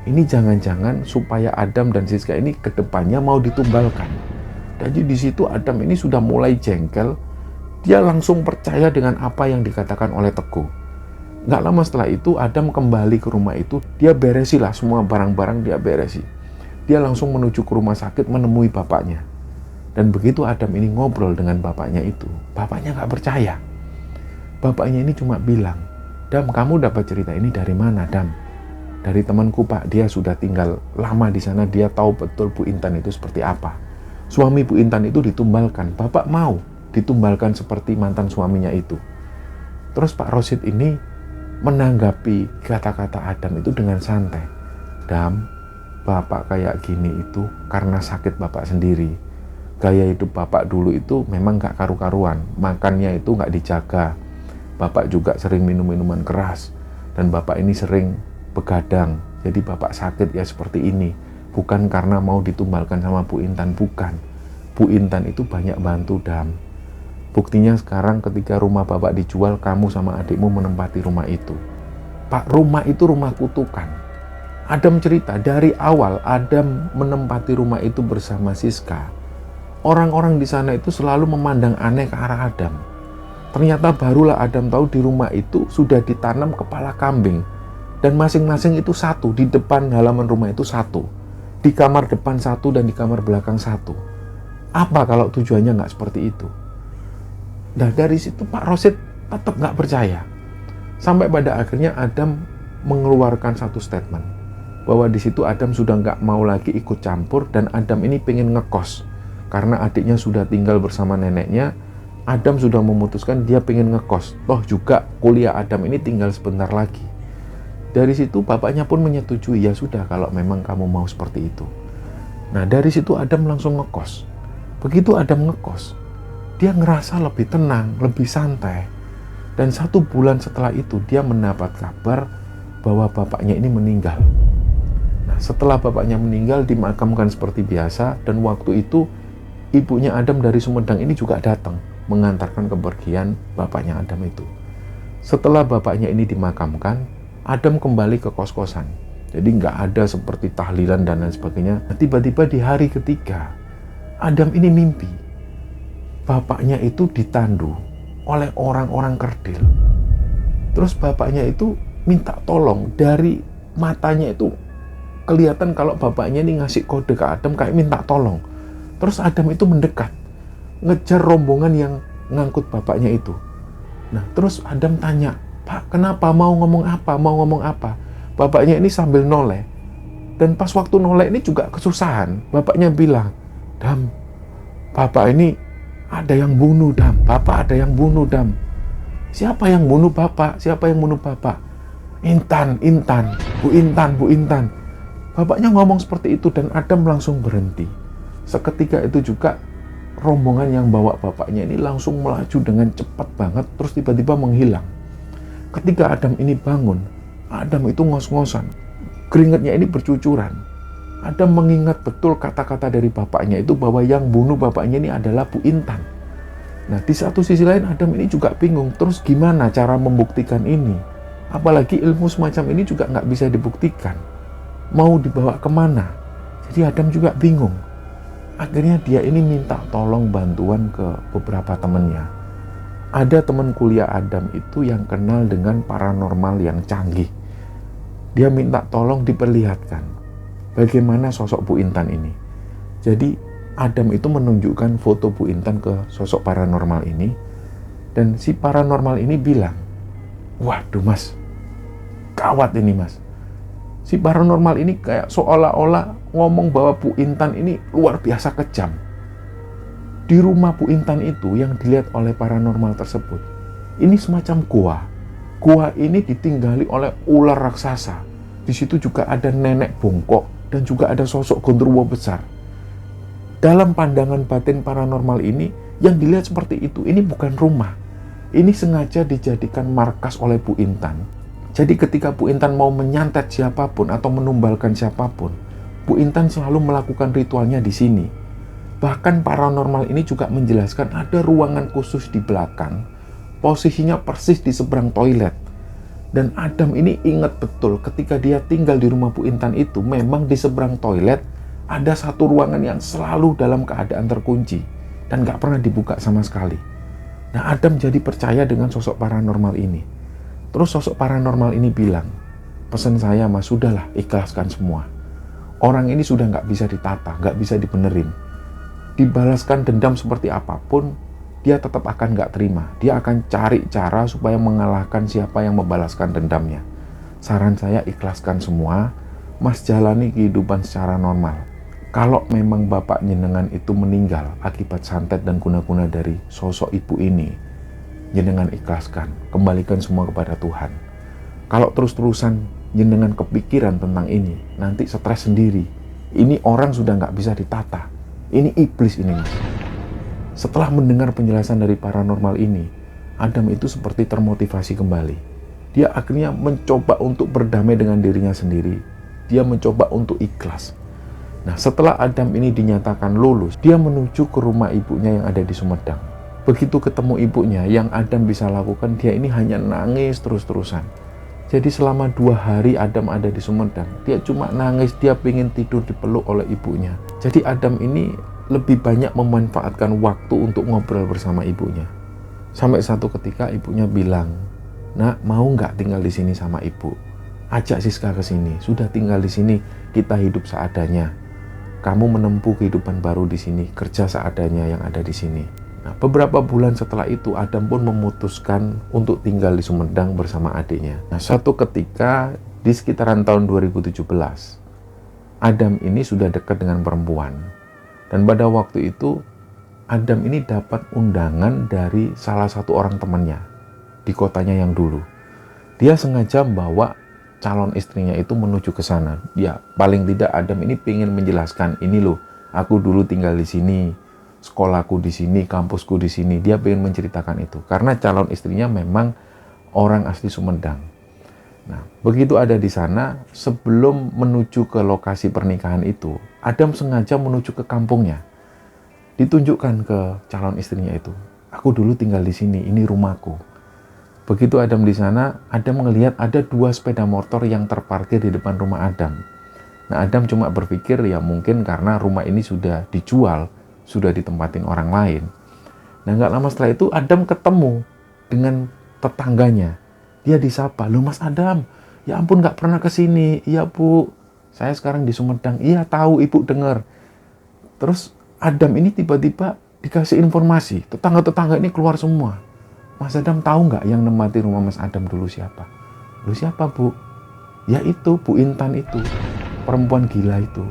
ini jangan-jangan supaya Adam dan Siska ini ke depannya mau ditumbalkan. Jadi di situ Adam ini sudah mulai jengkel. Dia langsung percaya dengan apa yang dikatakan oleh Teguh. Nggak lama setelah itu Adam kembali ke rumah itu. Dia beresilah semua barang-barang, dia beresi. Dia langsung menuju ke rumah sakit menemui bapaknya. Dan begitu Adam ini ngobrol dengan bapaknya itu, bapaknya nggak percaya. Bapaknya ini cuma bilang, "Dam, kamu dapat cerita ini dari mana, Dam?" "Dari temanku, Pak. Dia sudah tinggal lama di sana. Dia tahu betul Bu Intan itu seperti apa. Suami Bu Intan itu ditumbalkan. Bapak mau ditumbalkan seperti mantan suaminya itu." Terus Pak Rosid ini menanggapi kata-kata Adam itu dengan santai. "Dam, Bapak kayak gini itu karena sakit Bapak sendiri. Gaya hidup Bapak dulu itu memang gak karu-karuan. Makannya itu gak dijaga. Bapak juga sering minum minuman keras. Dan Bapak ini sering begadang, jadi Bapak sakit ya seperti ini. Bukan karena mau ditumbalkan sama Bu Intan, bukan. Bu Intan itu banyak bantu, Dam. Buktinya sekarang ketika rumah Bapak dijual, kamu sama adikmu menempati rumah itu. Pak, rumah itu rumah kutukan." Adam cerita, dari awal Adam menempati rumah itu bersama Siska, orang-orang di sana itu selalu memandang aneh ke arah Adam. Ternyata barulah Adam tahu di rumah itu sudah ditanam kepala kambing. Dan masing-masing itu satu, di depan halaman rumah itu satu. Di kamar depan satu dan di kamar belakang satu. Apa kalau tujuannya nggak seperti itu? Nah, dari situ Pak Rosid tetap nggak percaya. Sampai pada akhirnya Adam mengeluarkan satu statement. Bahwa di situ Adam sudah nggak mau lagi ikut campur dan Adam ini pengen ngekos. Karena adiknya sudah tinggal bersama neneknya, Adam sudah memutuskan dia pengen ngekos. Toh juga kuliah Adam ini tinggal sebentar lagi. Dari situ bapaknya pun menyetujui, ya sudah kalau memang kamu mau seperti itu. Nah, dari situ Adam langsung ngekos. Begitu Adam ngekos, dia ngerasa lebih tenang, lebih santai. Dan 1 bulan setelah itu dia mendapat kabar bahwa bapaknya ini meninggal. Nah, setelah bapaknya meninggal dimakamkan seperti biasa, dan waktu itu ibunya Adam dari Sumedang ini juga datang mengantarkan kepergian bapaknya Adam itu. Setelah bapaknya ini dimakamkan, Adam kembali ke kos-kosan. Jadi nggak ada seperti tahlilan dan lain sebagainya. Nah, tiba-tiba di hari ketiga, Adam ini mimpi bapaknya itu ditandu oleh orang-orang kerdil. Terus bapaknya itu minta tolong, dari matanya itu kelihatan kalau bapaknya ini ngasih kode ke Adam kayak minta tolong. Terus Adam itu mendekat, ngejar rombongan yang ngangkut bapaknya itu. Nah, terus Adam tanya, "Pak, kenapa? Mau ngomong apa? Bapaknya ini sambil noleh. Dan pas waktu noleh ini juga kesusahan. Bapaknya bilang, "Dam, Bapak ini ada yang bunuh, Dam. Bapak ada yang bunuh, Dam." "Siapa yang bunuh Bapak? Siapa yang bunuh Bapak?" Intan, Bu Intan. Bapaknya ngomong seperti itu dan Adam langsung berhenti. Seketika itu juga rombongan yang bawa bapaknya ini langsung melaju dengan cepat banget, terus tiba-tiba menghilang. Ketika Adam ini bangun, Adam itu ngos-ngosan. Keringatnya ini bercucuran. Adam mengingat betul kata-kata dari bapaknya itu bahwa yang bunuh bapaknya ini adalah Bu Intan. Nah, di satu sisi lain Adam ini juga bingung, terus gimana cara membuktikan ini? Apalagi ilmu semacam ini juga nggak bisa dibuktikan. Mau dibawa kemana? Jadi Adam juga bingung. Akhirnya dia ini minta tolong bantuan ke beberapa temannya. Ada teman kuliah Adam itu yang kenal dengan paranormal yang canggih. Dia minta tolong diperlihatkan bagaimana sosok Bu Intan ini. Jadi Adam itu menunjukkan foto Bu Intan ke sosok paranormal ini. Dan si paranormal ini bilang, waduh mas, gawat ini mas. Si paranormal ini kayak seolah-olah ngomong bahwa Bu Intan ini luar biasa kejam. Di rumah Bu Intan itu yang dilihat oleh paranormal tersebut, ini semacam gua. Gua ini ditinggali oleh ular raksasa. Di situ juga ada nenek bongkok dan juga ada sosok gondoruo besar. Dalam pandangan batin paranormal ini, yang dilihat seperti itu, ini bukan rumah. Ini sengaja dijadikan markas oleh Bu Intan. Jadi ketika Bu Intan mau menyantet siapapun atau menumbalkan siapapun, Bu Intan selalu melakukan ritualnya di sini. Bahkan paranormal ini juga menjelaskan ada ruangan khusus di belakang, posisinya persis di seberang toilet. Dan Adam ini ingat betul ketika dia tinggal di rumah Bu Intan itu, memang di seberang toilet ada satu ruangan yang selalu dalam keadaan terkunci dan gak pernah dibuka sama sekali. Nah, Adam jadi percaya dengan sosok paranormal ini. Terus sosok paranormal ini bilang, pesan saya mas, sudahlah ikhlaskan semua. Orang ini sudah gak bisa ditata, gak bisa dibenerin. Dibalaskan dendam seperti apapun, dia tetap akan gak terima. Dia akan cari cara supaya mengalahkan siapa yang membalaskan dendamnya. Saran saya ikhlaskan semua, mas jalani kehidupan secara normal. Kalau memang bapak jenengan itu meninggal akibat santet dan guna-guna dari sosok ibu ini, jenengan ikhlaskan, kembalikan semua kepada Tuhan. Kalau terus-terusan jenengan kepikiran tentang ini, nanti stres sendiri. Ini orang sudah nggak bisa ditata. Ini iblis ini mas. Setelah mendengar penjelasan dari paranormal ini, Adam itu seperti termotivasi kembali. Dia akhirnya mencoba untuk berdamai dengan dirinya sendiri. Dia mencoba untuk ikhlas. Nah, setelah Adam ini dinyatakan lulus, dia menuju ke rumah ibunya yang ada di Sumedang. Begitu ketemu ibunya, yang Adam bisa lakukan, dia ini hanya nangis terus-terusan. Jadi selama 2 hari Adam ada di Sumedang, dia cuma nangis, dia pengen tidur dipeluk oleh ibunya. Jadi Adam ini lebih banyak memanfaatkan waktu untuk ngobrol bersama ibunya. Sampai satu ketika ibunya bilang, nak mau nggak tinggal di sini sama ibu? Ajak Siska ke sini, sudah tinggal di sini, kita hidup seadanya. Kamu menempuh kehidupan baru di sini, kerja seadanya yang ada di sini. Nah, beberapa bulan setelah itu, Adam pun memutuskan untuk tinggal di Sumedang bersama adiknya. Nah, suatu ketika di sekitaran tahun 2017, Adam ini sudah dekat dengan perempuan. Dan pada waktu itu, Adam ini dapat undangan dari salah satu orang temannya di kotanya yang dulu. Dia sengaja membawa calon istrinya itu menuju ke sana. Ya, paling tidak Adam ini ingin menjelaskan, ini loh, aku dulu tinggal di sini, sekolahku di sini, kampusku di sini. Dia ingin menceritakan itu karena calon istrinya memang orang asli Sumedang. Nah, begitu ada di sana, sebelum menuju ke lokasi pernikahan itu, Adam sengaja menuju ke kampungnya. Ditunjukkan ke calon istrinya itu, aku dulu tinggal di sini, ini rumahku. Begitu Adam di sana, Adam melihat ada 2 sepeda motor yang terparkir di depan rumah Adam. Nah, Adam cuma berpikir ya mungkin karena rumah ini sudah dijual, sudah ditempatin orang lain. Nah, nggak lama setelah itu Adam ketemu dengan tetangganya. Dia disapa, loh Mas Adam, ya ampun nggak pernah kesini. Iya Bu, saya sekarang di Sumedang. Iya tahu Ibu dengar. Terus Adam ini tiba-tiba dikasih informasi, tetangga-tetangga ini keluar semua. Mas Adam tahu nggak yang nemati rumah Mas Adam dulu siapa? Loh siapa Bu? Ya itu Bu Intan itu, perempuan gila itu.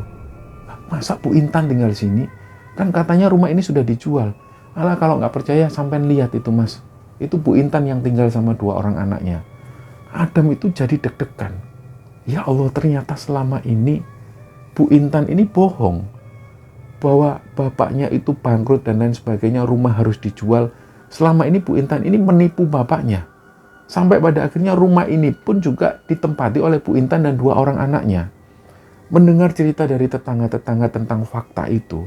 Masa Bu Intan tinggal sini? Kan katanya rumah ini sudah dijual. Alah kalau nggak percaya sampean lihat itu Mas. Itu Bu Intan yang tinggal sama 2 orang anaknya. Adam itu jadi deg-degan. Ya Allah, ternyata selama ini Bu Intan ini bohong. Bahwa bapaknya itu bangkrut dan lain sebagainya, rumah harus dijual. Selama ini Bu Intan ini menipu bapaknya. Sampai pada akhirnya rumah ini pun juga ditempati oleh Bu Intan dan 2 orang anaknya. Mendengar cerita dari tetangga-tetangga tentang fakta itu,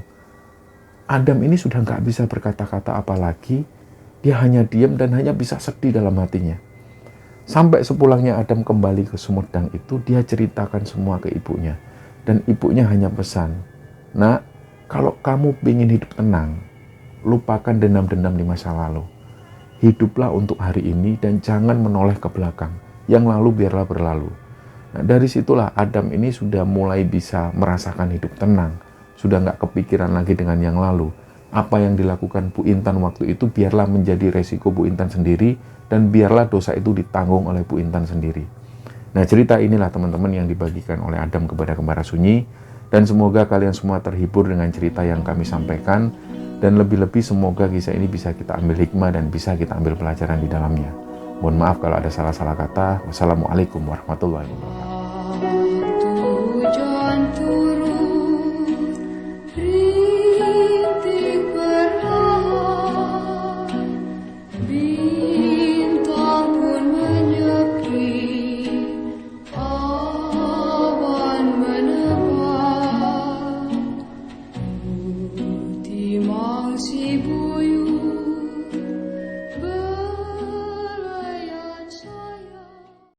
Adam ini sudah nggak bisa berkata-kata apalagi, dia hanya diam dan hanya bisa sedih dalam hatinya. Sampai sepulangnya Adam kembali ke Sumedang itu, dia ceritakan semua ke ibunya. Dan ibunya hanya pesan, "Nak, kalau kamu ingin hidup tenang, lupakan dendam-dendam di masa lalu. Hiduplah untuk hari ini dan jangan menoleh ke belakang. Yang lalu biarlah berlalu." Nah, dari situlah Adam ini sudah mulai bisa merasakan hidup tenang. Sudah nggak kepikiran lagi dengan yang lalu. Apa yang dilakukan Bu Intan waktu itu biarlah menjadi resiko Bu Intan sendiri, dan biarlah dosa itu ditanggung oleh Bu Intan sendiri. Nah, cerita inilah teman-teman yang dibagikan oleh Adam kepada Kembara Sunyi, dan semoga kalian semua terhibur dengan cerita yang kami sampaikan, dan lebih-lebih semoga kisah ini bisa kita ambil hikmah dan bisa kita ambil pelajaran di dalamnya. Mohon maaf kalau ada salah-salah kata. Wassalamualaikum warahmatullahi wabarakatuh. Si buyut